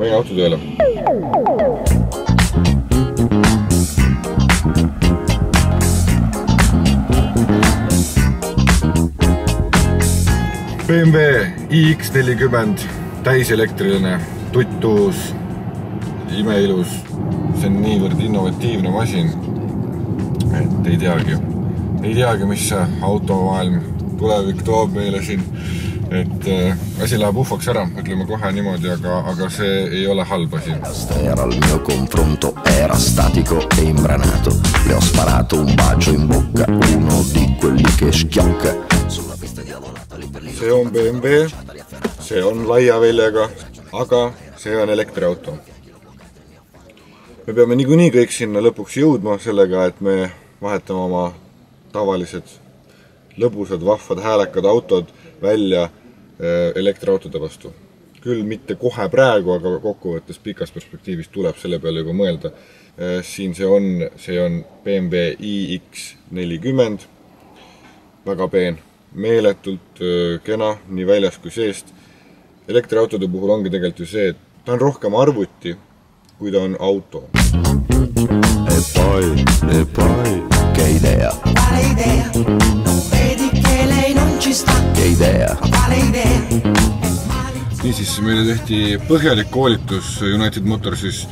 panin auto tööle. BMW iX40 täiselektriline, tuttuus, imeilus. See on niivõrd innovatiivne masin, et ei teagi, mis see automaailm tulevik toob meile siin. Et asi läheb ufoks ära, ütleme kohe niimoodi, aga see ei ole halb asi. Era il mio confronto, era statico e imbranato. Le ho sparato un bacio in bocca, uno di quelli che schiocca. See on BMW, see on laia väljega, aga see on elektriauto. Me peame niikuinii kõik sinna lõpuks jõudma sellega, et me vahetame oma tavalised lõbusad, vahvad, häälekad autod välja elektriautode vastu. Küll mitte kohe praegu, aga kokkuvõttes pikas perspektiivis tuleb selle peale juba mõelda. Siin see on BMW iX40, väga peen, meeletult kena, nii väljas kui seest. Elektriautode puhul ongi tegelikult ju see, et ta on rohkem arvuti, kui ta on auto. E poi, che idea? Quale idea? Non vedi che lei non ci sta? Che idea? Quale idea? Niisiis, meile tehti põhjalik koolitus United Motorsis,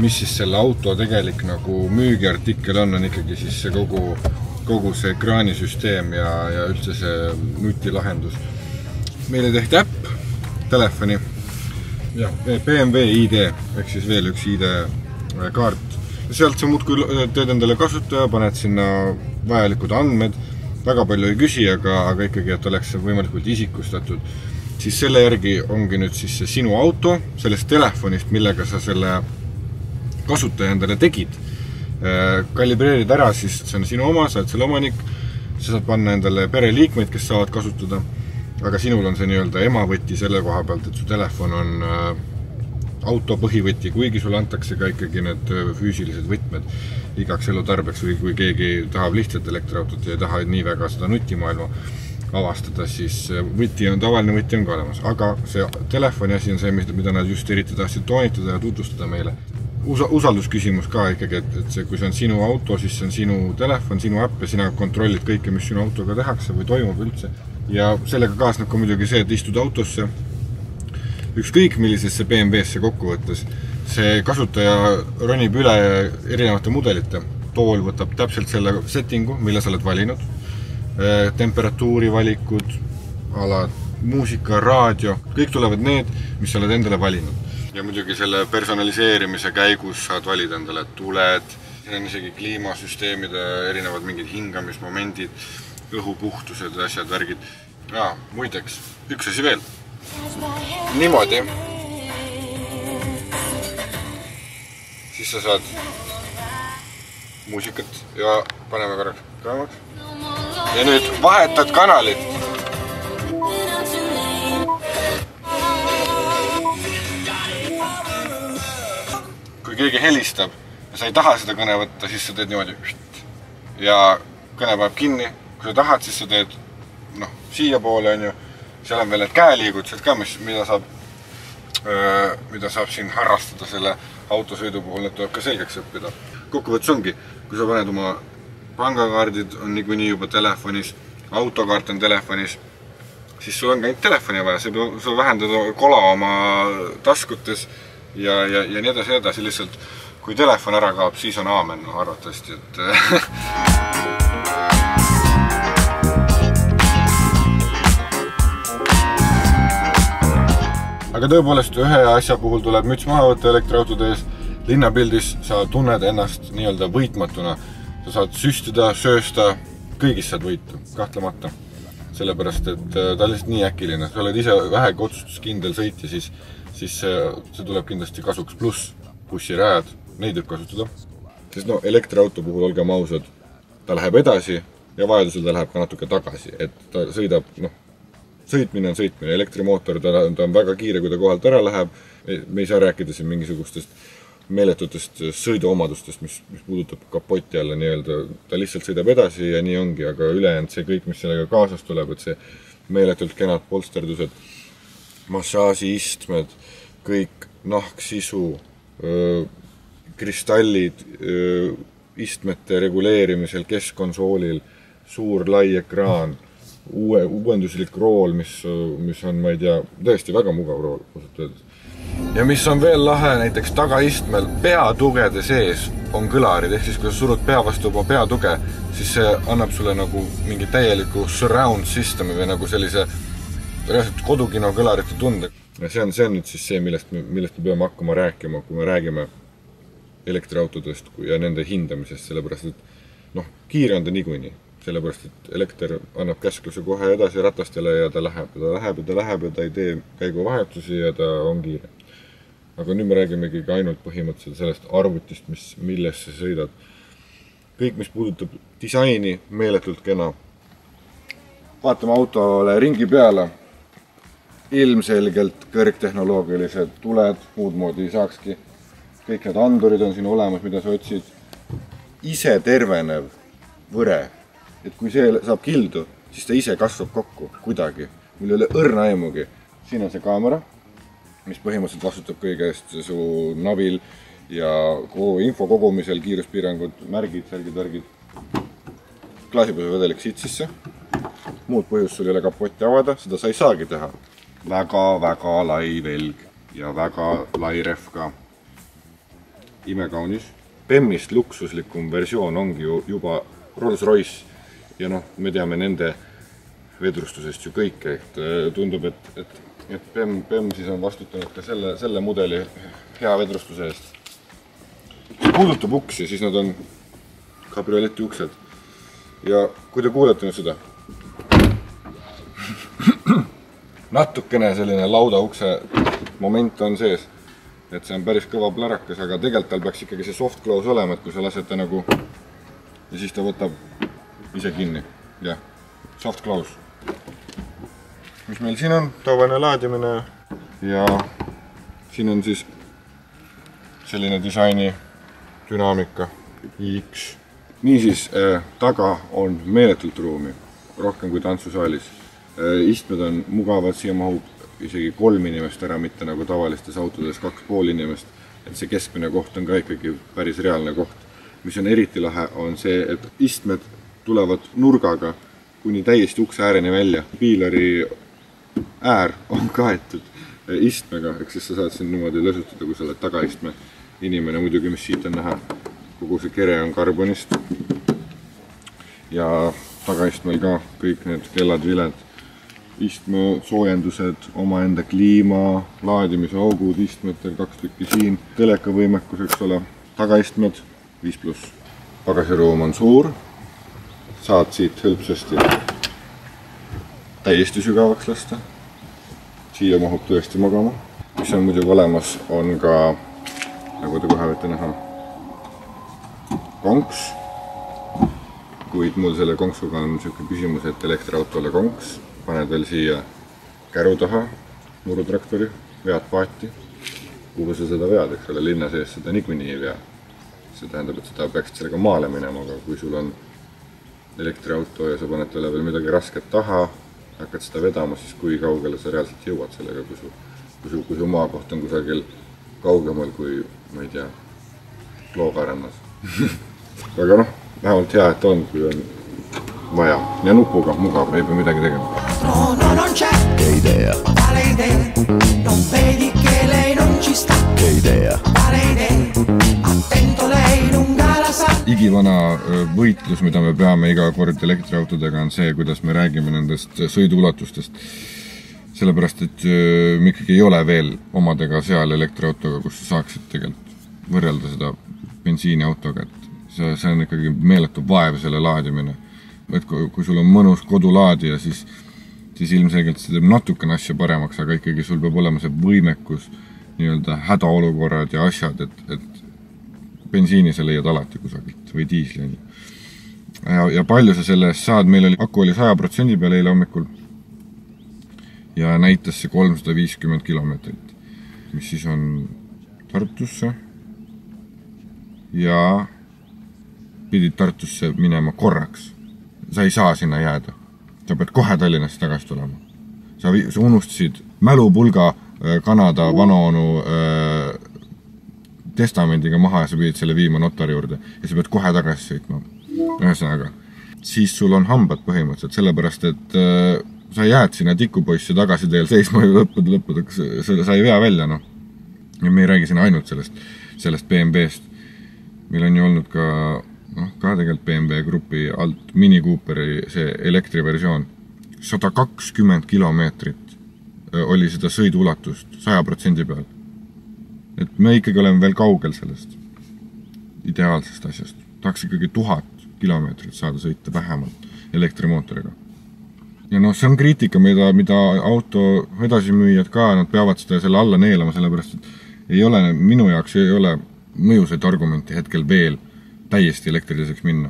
mis siis selle auto tegelik nagu müügiartikkel on ikkagi siis see kogu see ekraanisüsteem ja üldse see nutilahendus. Meile tehti äpp, telefoni, ja BMW ID, ehk siis veel üks ID-kaart. Sealt sa muudkui teed endale kasutaja, paned sinna vajalikud andmed, väga palju ei küsi, aga ikkagi, et oleks võimalikult isikustatud. Siis selle järgi ongi nüüd siis see sinu auto, sellest telefonist, millega sa selle kasutaja endale tegid. Kalibreerid ära, siis see on sinu oma, sa oled selle omanik, sa saad panna endale pereliikmeid, kes saavad kasutada, aga sinul on see nii-öelda emavõti selle koha pealt, et su telefon on auto põhivõti, kuigi sulle antakse ka ikkagi need füüsilised võtmed igaks elutarbeks või kui keegi tahab lihtsalt elektriautot ja ei taha nii väga seda nutimaailma avastada, siis tavaline võti on ka olemas. Aga see telefoni asi on see, mida nad just eriti tahtsid toonitada ja tutvustada meile. Usaldusküsimus ka ikkagi, et see, kui see on sinu auto, siis see on sinu telefon, sinu äpp ja sina kontrollid kõike, mis sinu autoga tehakse või toimub üldse. Ja sellega kaasneb ka muidugi see, et istud autosse, ükskõik millisesse BMW-sse kokkuvõttes, see kasutaja ronib üle erinevate mudelite. Tool võtab täpselt selle settingu, mille sa oled valinud, temperatuuri valikud, muusika, raadio, kõik tulevad need, mis sa oled endale valinud. Ja muidugi selle personaliseerimise käigus saad valida endale tuled, siin on isegi kliimasüsteemide erinevad mingid hingamismomendid, õhupuhtused, asjad, värgid. Ja, muideks, üks asi veel. Niimoodi. Siis sa saad muusikat ja paneme korraks kõvemaks. Ja nüüd vahetad kanalit. Kui keegi helistab ja sa ei taha seda kõne võtta, siis sa teed niimoodi. Ja kõne paneb kinni. Kui sa tahad, siis sa teed siia poole on ju. Seal on veel need käeliigutused ka, mida saab siin harrastada selle autosõidu puhul, need tuleb ka selgeks õppida. Kokkuvõttes ongi, kui sa paned oma pangakaardid on niikuinii juba telefonis, autokaart on telefonis, siis sul on ka telefoni vaja, sa vähendad kola oma taskutes ja nii edasi, lihtsalt kui telefon ära kaob, siis on aamen, arvatavasti, et aga tõepoolest ühe asja puhul tuleb müts maha võtta elektriautode ees. Linnapildis sa tunned ennast nii-öelda võitmatuna. Sa saad süstida, söösta, kõigist saad võitu, kahtlemata. Sellepärast, et ta on lihtsalt nii äkiline. Sa oled ise vähegi otsustuskindel sõitja, siis see tuleb kindlasti kasuks. Pluss bussirajad, neid võib kasutada. Sest elektriauto puhul olgem ausad, ta läheb edasi ja vajadusel ta läheb ka natuke tagasi, et ta sõidab, sõitmine on sõitmine, elektrimootor, ta on väga kiire, kui ta kohalt ära läheb. Me ei saa rääkida siin mingisugustest meeletutest sõiduomadustest, mis puudutab kapoti alla nii-öelda. Ta lihtsalt sõidab edasi ja nii ongi, aga ülejäänud see kõik, mis sellega kaasas tuleb, et see meeletult kenad polsterdused, massaažiistmed, kõik nahksisu, kristallid istmete reguleerimisel keskkonsoolil, suur lai ekraan, uuenduslik rool, mis on, ma ei tea, tõesti väga mugav rool, ausalt öeldes. Ja mis on veel lahe, näiteks tagaistmel peatugede sees on kõlarid, ehk siis kui sa surud pea vastu oma peatuge, siis see annab sulle nagu mingi täieliku surround systemi või nagu sellise reaalselt kodukino kõlarite tunde. Ja see on nüüd siis see, millest me peame hakkama rääkima, kui me räägime elektriautodest ja nende hindamisest, sellepärast et kiire on ta niikuinii, sellepärast et elekter annab käskluse kohe edasi ratastele ja ta läheb ja ta ei tee käiguvahetusi ja ta on kiire. Aga nüüd me räägimegi ainult põhimõtteliselt sellest arvutist, milles sa sõidad. Kõik, mis puudutab disaini, meeletult kena. Vaatame autole ringi peale. Ilmselgelt kõrgtehnoloogilised tuled, muud moodi ei saakski. Kõik need andurid on siin olemas, mida sa otsid. Ise tervenev võre. Et kui see saab kildu, siis ta ise kasvab kokku kuidagi. Mul ei ole õrna aimugi. Siin on see kaamera, mis põhimõtteliselt vastutab kõige eest su navil ja info kogumisel, kiiruspiirangud, märgid, särgid. Klaasipõsuvedelik siit sisse. Muud põhjus sul ei ole kapotti avada, seda sa ei saagi teha. Väga lai velg ja väga lai rehv ka. Imekaunis. Bemmist luksuslikum versioon ongi juba Rolls-Royce ja me teame nende vedrustusest ju kõike, et tundub, et BEM siis on vastutanud ka selle mudeli hea vedrustuse eest. Kui puudutab uksi, siis nad on kabrioleti uksed. Ja kui te kuulete nüüd seda, natukene selline lauda ukse moment on sees, et see on päris kõva plarakas, aga tegelikult tal peaks ikkagi see soft close olema, et kui sa lased ta nagu ja siis ta võtab ise kinni. Jah, soft close. Mis meil siin on? Tavaline laadimine ja siin on siis selline disaini dünaamika X. Niisiis, taga on meeletult ruumi, rohkem kui tantsusaalis. Istmed on mugavad, siia mahub isegi 3 inimest ära, mitte nagu tavalistes autodes 2,5 inimest. Et see keskmine koht on ka ikkagi päris reaalne koht. Mis on eriti lahe, on see, et istmed tulevad nurgaga kuni täiesti ukse ääreni välja. Piilari äär on kaetud istmega, ehk siis sa saad siin niimoodi lösutada, kui sa oled tagaistme inimene. Muidugi, mis siit on näha, kogu see kere on karbonist ja tagaistmel ka kõik need kellad-viled, istme soojendused, omaenda kliima, laadimise augud istmetel, 2 tükki siin, telekavõimekus, eks ole, tagaistmed 5+. Pagasiruum on suur, saad siit hõlpsasti täiesti sügavaks lasta. Siia mahub tõesti magama. Mis on muidugi olemas, on ka, nagu te kohe võite näha, konks. Kuid mul selle konksuga on niisugune küsimus, et elektriautole konks. Paned veel siia käru taha, murutraktori, vead paati. Kuhu sa seda vead, eks ole, linna sees seda niikuinii ei vea. See tähendab, et seda peaksid sellega maale minema, aga kui sul on elektriauto ja sa paned talle veel midagi rasket taha, hakkad seda vedama, siis kui kaugele sa reaalselt jõuad sellega, kui su maakoht on kusagil kaugemal kui, ma ei tea, Loogarannas. Aga vähemalt hea, et on, kui on vaja. Ja nupuga mugav, ei pea midagi tegema. Che idea. Quale idea? Non vedi che lei non ci sta. Che idea. Quale idea? Attento lei lunga la sa. Igivana võitlus, mida me peame iga kord elektriautodega, on see, kuidas me räägime nendest sõiduulatustest. Sellepärast, et me ikkagi ei ole veel omadega seal elektriautoga, kus sa saaksid tegelikult võrrelda seda bensiiniautoga. See on ikkagi meeletu vaev selle laadimine. Et kui sul on mõnus kodulaadija, siis ilmselgelt see teeb natukene asja paremaks, aga ikkagi sul peab olema see võimekus, nii-öelda hädaolukorrad ja asjad, et bensiini sa leiad alati kusagilt või diisli. Ja palju sa selle eest saad, meil oli aku oli 100% peal eile hommikul ja näitas see 350 kilomeetrit, mis siis on Tartusse ja pidid Tartusse minema korraks. Sa ei saa sinna jääda. Sa pead kohe Tallinnasse tagasi tulema. Sa unustasid mälupulga Kanada vanaonu testamendiga maha ja sa pidid selle viima notari juurde ja sa pead kohe tagasi sõitma. Ühesõnaga, siis sul on hambad põhimõtteliselt, sellepärast, et sa jääd sinna tikupoissi tagasi teel seisma ja lõppudeks sa ei vea välja, noh. Ja me ei räägi siin ainult sellest BMW-st. Meil on ju olnud ka tegelikult BMW grupi alt Mini Cooperi see elektriversioon. 120 kilomeetrit oli seda sõiduulatust 100% peal. Et me ikkagi oleme veel kaugel sellest ideaalsest asjast. Tahaks ikkagi 1000 kilomeetrit saada sõita vähemalt elektrimootoriga. Ja noh, see on kriitika, mida auto edasimüüjad ka, nad peavad selle alla neelama, sellepärast, et minu jaoks ei ole mõjusaid argumenti hetkel veel täiesti elektriliseks minna.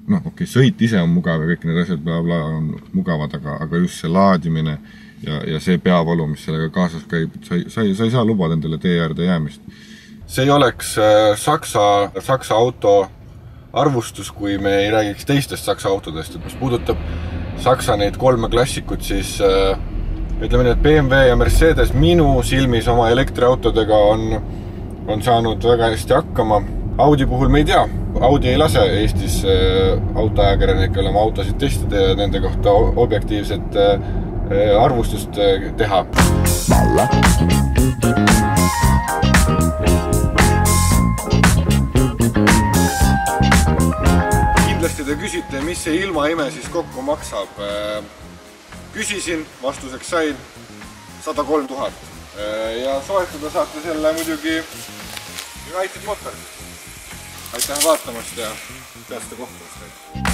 Noh, sõit ise on mugav ja kõik need asjad on mugavad, aga just see laadimine ja see peavalu, mis sellega kaasas käib, sa ei saa lubada endale tee äärde jäämist. See ei oleks Saksa auto arvustus, kui me ei räägiks teistest Saksa autodest. Et mis puudutab Saksa neid 3 klassikut, siis ütleme nii, et BMW ja Mercedes minu silmis oma elektriautodega on saanud väga hästi hakkama. Audi puhul me ei tea. Audi ei lase Eestis autoajakirjanikele oma autosid testida ja nende kohta objektiivset arvustust teha. Kindlasti te küsite, mis see ilmaime siis kokku maksab. Küsisin, vastuseks sain 103 000. Ja soetada saate selle muidugi United Motors. Aitäh vaatamast ja peaste kohtumist.